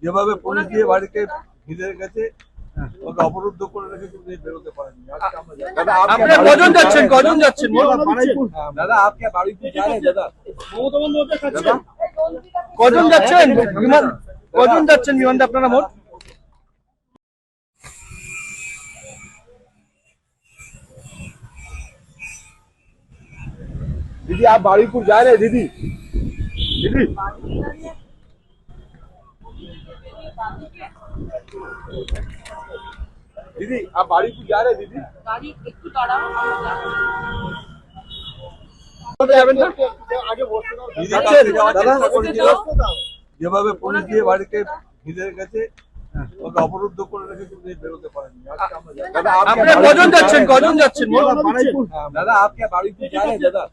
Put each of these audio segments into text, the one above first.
যেভাবে পুলিশ দিয়ে বাড়িতে ভিড়ের গেছে ওকে অবরুদ্ধ করে রেখে কিন্তু বেরোতে পারেনি। আপনি কজন যাচ্ছেন দাদা আপনি বাড়িপুর যা रहे দাদা কজন যাচ্ছেন বিমানটা আপনারা মোট? दीदी आप बाड़ीपुर जा रहे हैं दीदी? दीदी दीदी आप बाड़ीपुर जा रहे हैं दीदी? गाड़ी একটু দাঁড়াও যেভাবে পুলিশ দিয়ে বাড়িতে ভিড়ের গেছে ওকে অবরুদ্ধ করে রেখে কিন্তু বেরোতে পারেনি। আপনি কজন যাচ্ছেন দাদা আপনি বাড়িপুর যা रहे हैं দাদা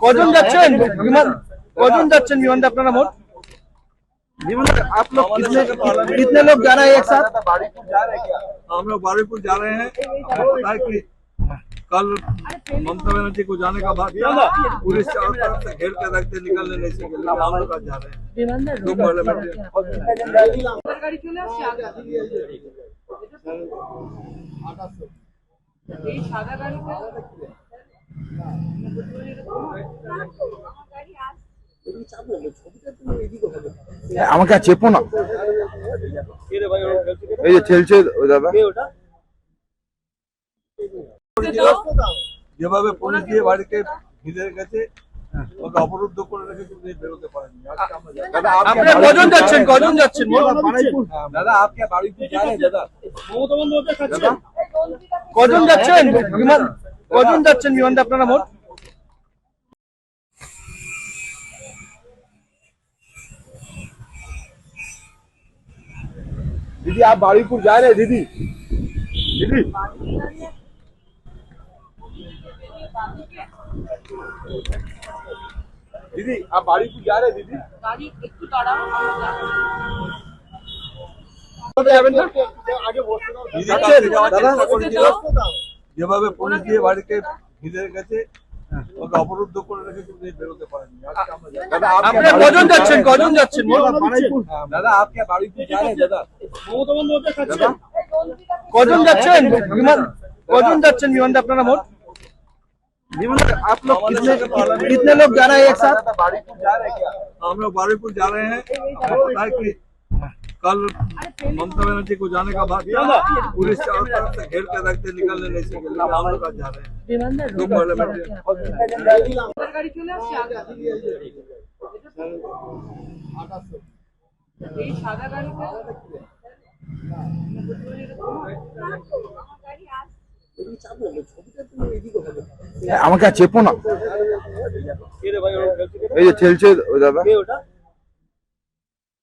কজন যাচ্ছেন বিমানটা আপনারা মোট? आप लोग कितने लोग जा रहे हैं एक साथ? बाड़ीपुर जा रहे हैं क्या? हम लोग बाड़ीपुर जा रहे हैं। आपको पता है कि कल ममता बनर्जी को जाने का बाद पुलिस चारों तरफ से घेर कर रखते निकलने नहीं सके, लेकिन हम लोग आज जा रहे हैं। গাড়ি চলে আসছে আগে এই সাদা গাড়িতে আমাকে চেপো না, এই যে ঠেলছে ওই দাদা। যেভাবে পুলিশ দিয়ে বাড়িতে ভিড়ের গেছে ওকে অবরুদ্ধ করে রেখে কিন্তু বেরোতে পারেনি। আপনি কজন যাচ্ছেন দাদা আপনি বাড়িপুর যা रहे हैं দাদা কজন যাচ্ছেন বিমানটা আপনারা মোট? दीदी आप बाड़ीपुर जा रहे हैं दीदी? दीदी दीदी आप बाड़ीपुर जा रहे हैं दीदी? গাড়ি একটু দাঁড়াও যেভাবে পুলিশ দিয়ে বাড়িতে ভিড়ের গেছে ওকে অবরুদ্ধ করে রেখে কিন্তু বেরোতে পারেনি। আপনি কজন যাচ্ছেন দাদা আপনি বাড়িপুর যা रहे हैं দাদা কজন যাচ্ছেন বিমানটা আপনারা মোট? आप लोग कितने लोग जा रहे हैं एक साथ? बाड़ीपुर जा रहे हैं क्या? हम लोग बाड़ीपुर जा रहे हैं। आपको पता है कि कल ममता बनर्जी को जाने का बाद पुलिस चारों तरफ से घेर कर रखते निकलने नहीं सके, लेकिन हम लोग आज जा रहे हैं। গাড়ি চলে আসছে আগে এই সাদা গাড়িতে আমাকে চেপো না, এই যে ঠেলছে ওই দাদা।